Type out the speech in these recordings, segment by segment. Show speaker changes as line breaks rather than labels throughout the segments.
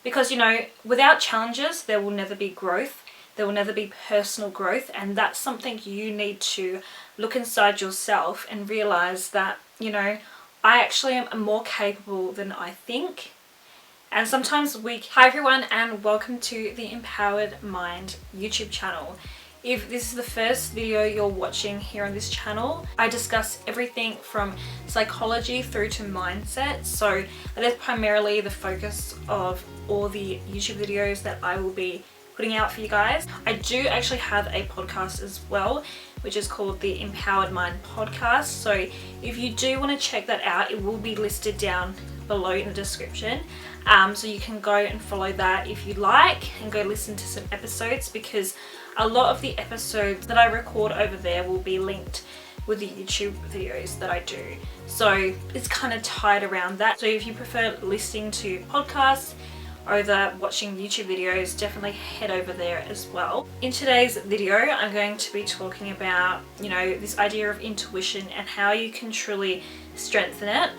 Because, you know, without challenges, there will never be growth. There will never be personal growth. And that's something you need to look inside yourself and realize that, you know, I actually am more capable than I think. And sometimes Hi everyone, and welcome to the Empowered Mind YouTube channel. If this is the first video you're watching here on this channel, I discuss everything from psychology through to mindset. So that is primarily the focus of all the YouTube videos that I will be putting out for you guys. I do actually have a podcast as well, which is called the Empowered Mind Podcast. So if you do want to check that out, it will be listed down below in the description. So you can go and follow that if you like, and go listen to some episodes, because a lot of the episodes that I record over there will be linked with the YouTube videos that I do. So it's kind of tied around that. So if you prefer listening to podcasts over watching YouTube videos, definitely head over there as well. In today's video, I'm going to be talking about, you know, this idea of intuition and how you can truly strengthen it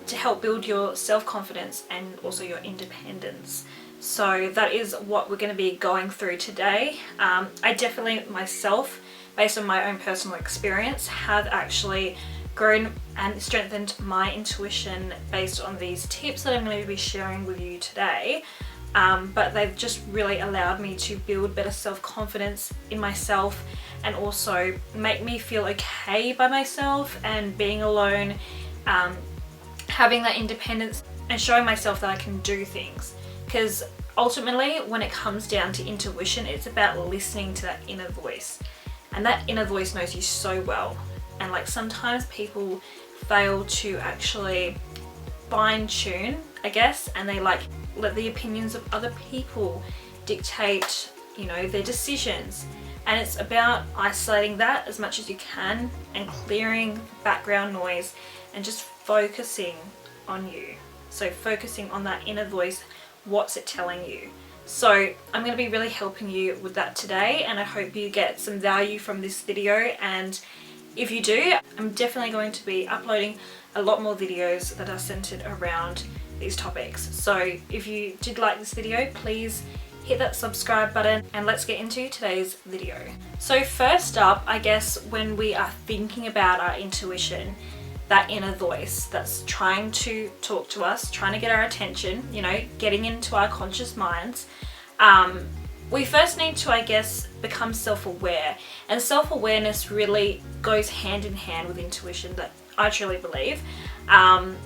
to help build your self-confidence and also your independence. So that is what we're going to be going through today. I definitely myself, based on my own personal experience, have actually grown and strengthened my intuition based on these tips that I'm going to be sharing with you today. But they've just really allowed me to build better self-confidence in myself, and also make me feel okay by myself and being alone, having that independence and showing myself that I can do things. Because ultimately, when it comes down to intuition, it's about listening to that inner voice. And that inner voice knows you so well. And like sometimes people fail to actually fine tune, I guess, and they like let the opinions of other people dictate, you know, their decisions. And it's about isolating that as much as you can and clearing background noise and just focusing on you. So focusing on that inner voice, what's it telling you? So I'm going to be really helping you with that today, and I hope you get some value from this video. And if you do, I'm definitely going to be uploading a lot more videos that are centered around these topics. So if you did like this video, please hit that subscribe button, and let's get into today's video. So first up, I guess when we are thinking about our intuition, that inner voice that's trying to talk to us, trying to get our attention, you know, getting into our conscious minds, we first need to, I guess, become self-aware. And self-awareness really goes hand in hand with intuition, that I truly believe. And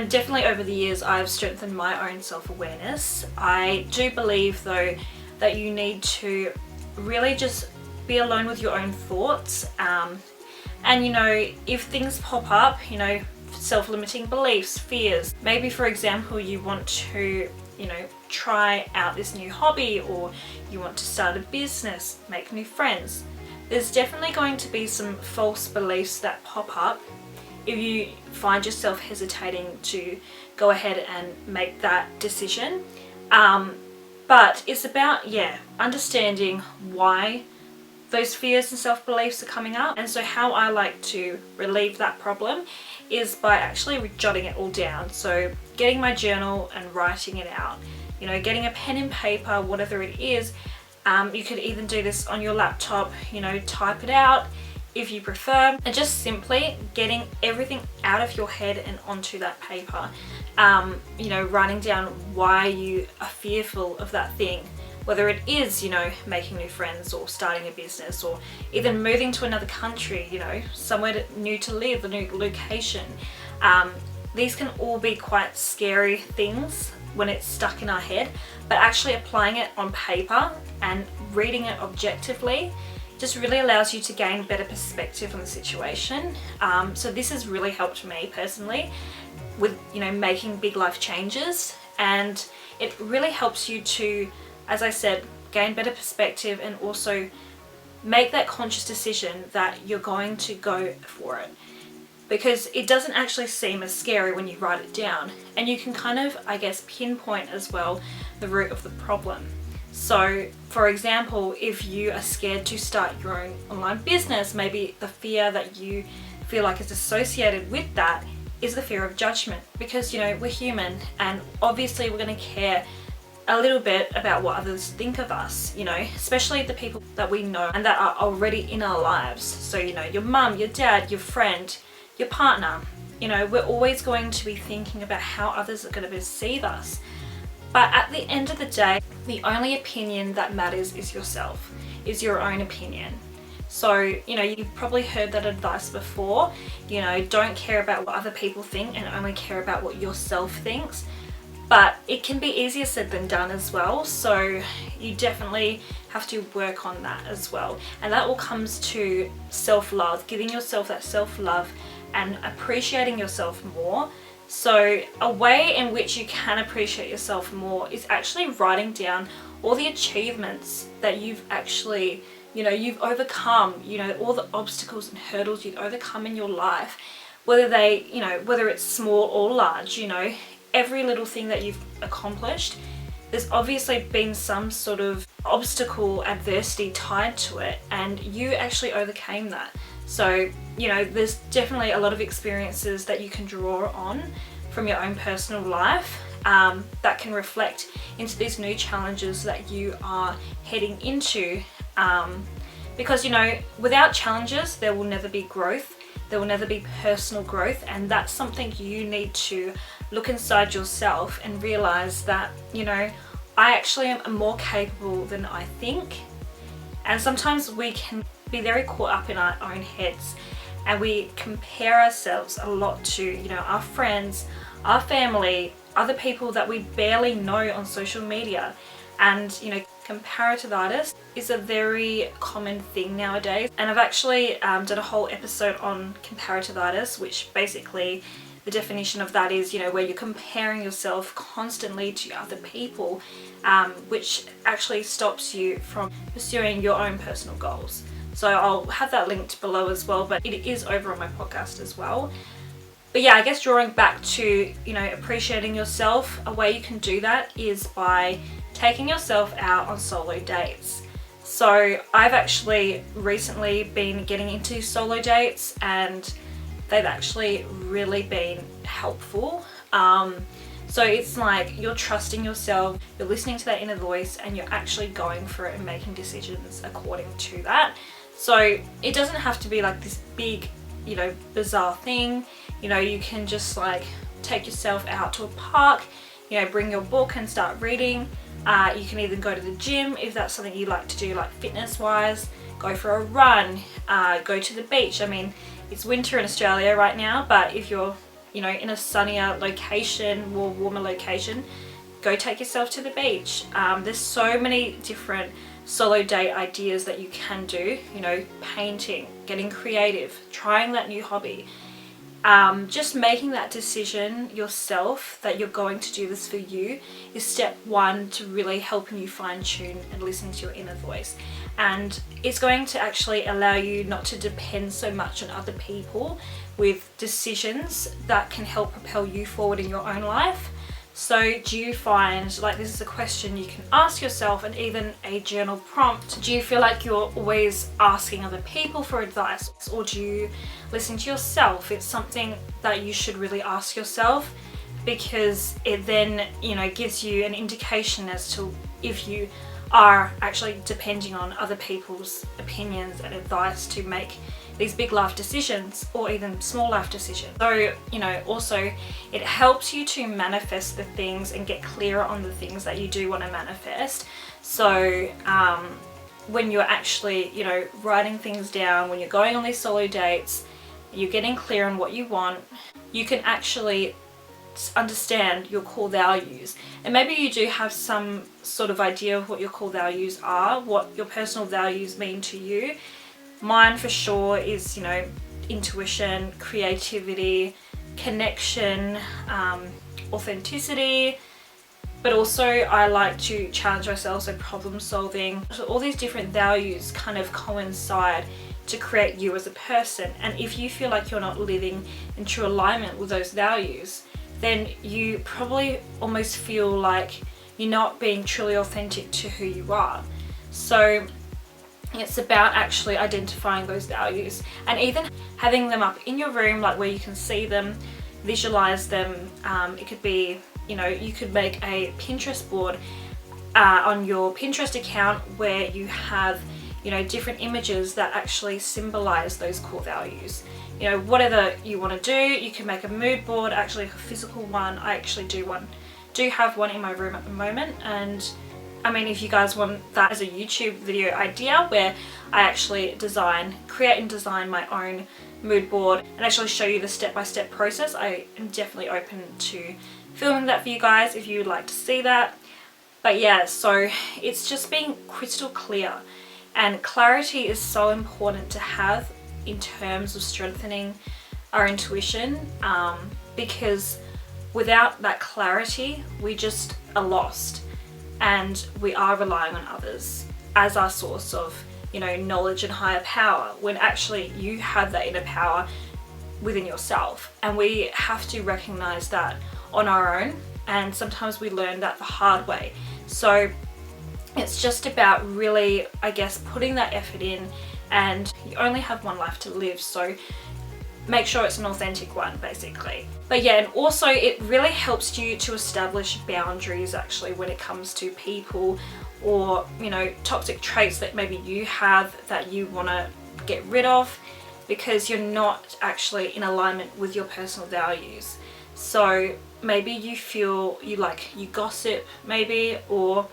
definitely over the years, I've strengthened my own self-awareness. I do believe, though, that you need to really just be alone with your own thoughts. And, you know, if things pop up, you know, self-limiting beliefs, fears, maybe, for example, you want to, you know, try out this new hobby, or you want to start a business, make new friends. There's definitely going to be some false beliefs that pop up if you find yourself hesitating to go ahead and make that decision. But it's about, yeah, understanding why those fears and self-beliefs are coming up. And so how I like to relieve that problem is by actually jotting it all down. So getting my journal and writing it out, you know, getting a pen and paper, whatever it is. You could even do this on your laptop, you know, type it out if you prefer, and just simply getting everything out of your head and onto that paper. You know, writing down why you are fearful of that thing. Whether it is, you know, making new friends, or starting a business, or even moving to another country, you know, somewhere new to live, a new location. These can all be quite scary things when it's stuck in our head, but actually applying it on paper and reading it objectively just really allows you to gain better perspective on the situation. So this has really helped me personally with, you know, making big life changes, and it really helps you to, as I said, gain better perspective and also make that conscious decision that you're going to go for it. Because it doesn't actually seem as scary when you write it down, and you can kind of, I guess, pinpoint as well the root of the problem. So, for example, if you are scared to start your own online business, maybe the fear that you feel like is associated with that is the fear of judgment. Because, you know, we're human, and obviously we're going to care a little bit about what others think of us, you know, especially the people that we know and that are already in our lives. So, you know, your mum, your dad, your friend, your partner, you know, we're always going to be thinking about how others are going to perceive us. But at the end of the day, the only opinion that matters is yourself, is your own opinion. So, you know, you've probably heard that advice before, you know, don't care about what other people think and only care about what yourself thinks. But it can be easier said than done as well. So you definitely have to work on that as well. And that all comes to self-love, giving yourself that self-love and appreciating yourself more. So a way in which you can appreciate yourself more is actually writing down all the achievements that you've actually, you know, you've overcome, you know, all the obstacles and hurdles you've overcome in your life, whether they, you know, whether it's small or large, you know, every little thing that you've accomplished, there's obviously been some sort of obstacle, adversity tied to it, and you actually overcame that. So, you know, there's definitely a lot of experiences that you can draw on from your own personal life that can reflect into these new challenges that you are heading into. Because, you know, without challenges, there will never be growth. There will never be personal growth. And that's something you need to look inside yourself and realize that, you know, I actually am more capable than I think. And sometimes we can be very caught up in our own heads and we compare ourselves a lot to, you know, our friends, our family, other people that we barely know on social media. And, you know, comparativitis is a very common thing nowadays. And I've actually done a whole episode on comparativitis, which basically the definition of that is, you know, where you're comparing yourself constantly to other people, which actually stops you from pursuing your own personal goals. So I'll have that linked below as well, but it is over on my podcast as well. But yeah, I guess drawing back to, you know, appreciating yourself, a way you can do that is by taking yourself out on solo dates. So I've actually recently been getting into solo dates and they've actually really been helpful. So it's like you're trusting yourself, you're listening to that inner voice, and you're actually going for it and making decisions according to that. So it doesn't have to be like this big, you know, bizarre thing. You know, you can just like take yourself out to a park, you know, bring your book and start reading. You can even go to the gym if that's something you like to do, like fitness wise, go for a run, go to the beach. I mean, it's winter in Australia right now, but if you're, you know, in a sunnier location, more warmer location, go take yourself to the beach. There's so many different solo date ideas that you can do, you know, painting, getting creative, trying that new hobby. Just making that decision yourself that you're going to do this for you is step one to really helping you fine tune and listen to your inner voice. And it's going to actually allow you not to depend so much on other people with decisions that can help propel you forward in your own life. So do you find, like, this is a question you can ask yourself and even a journal prompt, do you feel like you're always asking other people for advice, or do you listen to yourself? It's something that you should really ask yourself, because it then, you know, gives you an indication as to if you are actually depending on other people's opinions and advice to make these big life decisions or even small life decisions. So, you know, also it helps you to manifest the things and get clearer on the things that you do want to manifest. So when you're actually, you know, writing things down, when you're going on these solo dates, you're getting clear on what you want, you can actually understand your core values. And maybe you do have some sort of idea of what your core values are, what your personal values mean to you. Mine for sure is, you know, intuition, creativity, connection, authenticity, but also I like to challenge myself, so problem solving. So all these different values kind of coincide to create you as a person. And if you feel like you're not living in true alignment with those values, then you probably almost feel like you're not being truly authentic to who you are. So it's about actually identifying those values and even having them up in your room, like where you can see them, visualize them. It could be, you know, you could make a Pinterest board on your Pinterest account where you have, you know, different images that actually symbolize those core values. You know, whatever you want to do, you can make a mood board, actually a physical one. I actually do have one in my room at the moment, and I mean, if you guys want that as a YouTube video idea where I actually create and design my own mood board and actually show you the step-by-step process, I am definitely open to filming that for you guys if you would like to see that. But yeah, so it's just being crystal clear, and clarity is so important to have in terms of strengthening our intuition, because without that clarity we just are lost, and we are relying on others as our source of, you know, knowledge and higher power, when actually you have that inner power within yourself. And we have to recognize that on our own, and sometimes we learn that the hard way. So it's just about really, I guess, putting that effort in, and you only have one life to live, so make sure it's an authentic one, basically. But yeah, and also it really helps you to establish boundaries actually when it comes to people, or, you know, toxic traits that maybe you have that you want to get rid of because you're not actually in alignment with your personal values. So maybe you feel you gossip maybe, or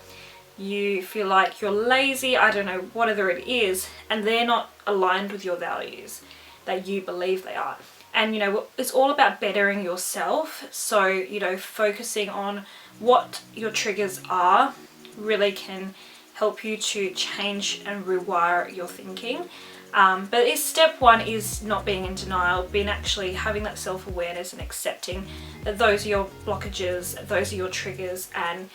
you feel like you're lazy, I don't know, whatever it is, and they're not aligned with your values that you believe they are. And you know, it's all about bettering yourself. So, you know, focusing on what your triggers are really can help you to change and rewire your thinking. But step one is not being in denial, being actually having that self-awareness and accepting that those are your blockages, those are your triggers, and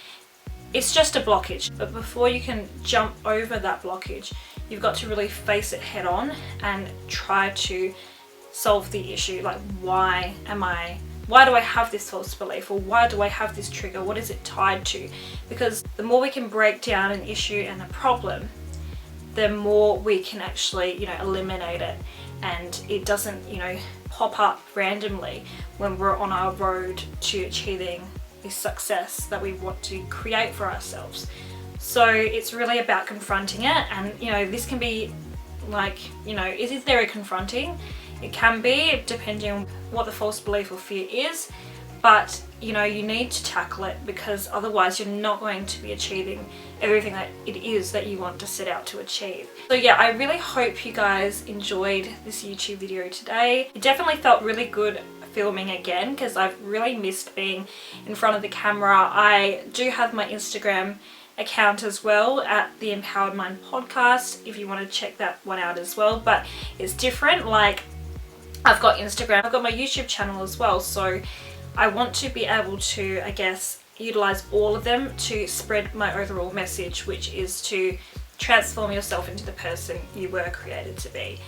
it's just a blockage. But before you can jump over that blockage, you've got to really face it head on and try to solve the issue. Like, why do I have this false belief, or why do I have this trigger? What is it tied to? Because the more we can break down an issue and a problem, the more we can actually, you know, eliminate it, and it doesn't, you know, pop up randomly when we're on our road to achieving this success that we want to create for ourselves. So it's really about confronting it. And you know, this can be like, you know, is it very confronting? It can be, depending on what the false belief or fear is, but you know, you need to tackle it, because otherwise you're not going to be achieving everything that it is that you want to set out to achieve. So yeah, I really hope you guys enjoyed this YouTube video today. It definitely felt really good filming again, because I've really missed being in front of the camera. I do have my Instagram account as well, at the Empowered Mind Podcast, if you want to check that one out as well. But it's different. Like, I've got Instagram, I've got my YouTube channel as well, so I want to be able to, I guess, utilize all of them to spread my overall message, which is to transform yourself into the person you were created to be.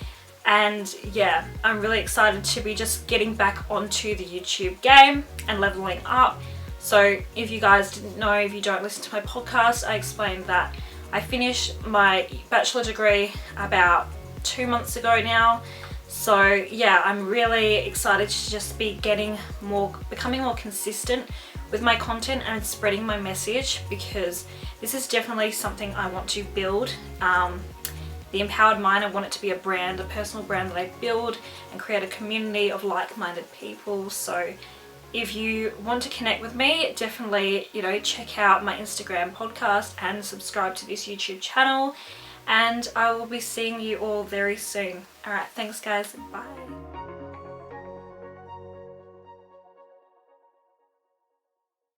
And yeah, I'm really excited to be just getting back onto the YouTube game and leveling up. So if you guys didn't know, if you don't listen to my podcast, I explained that I finished my bachelor degree about 2 months ago now. So yeah, I'm really excited to just be becoming more consistent with my content and spreading my message, because this is definitely something I want to build. The Empowered Mind, I want it to be a brand, a personal brand that I build and create a community of like-minded people. So if you want to connect with me, definitely, you know, check out my Instagram podcast and subscribe to this YouTube channel. And I will be seeing you all very soon. Alright, thanks guys, bye.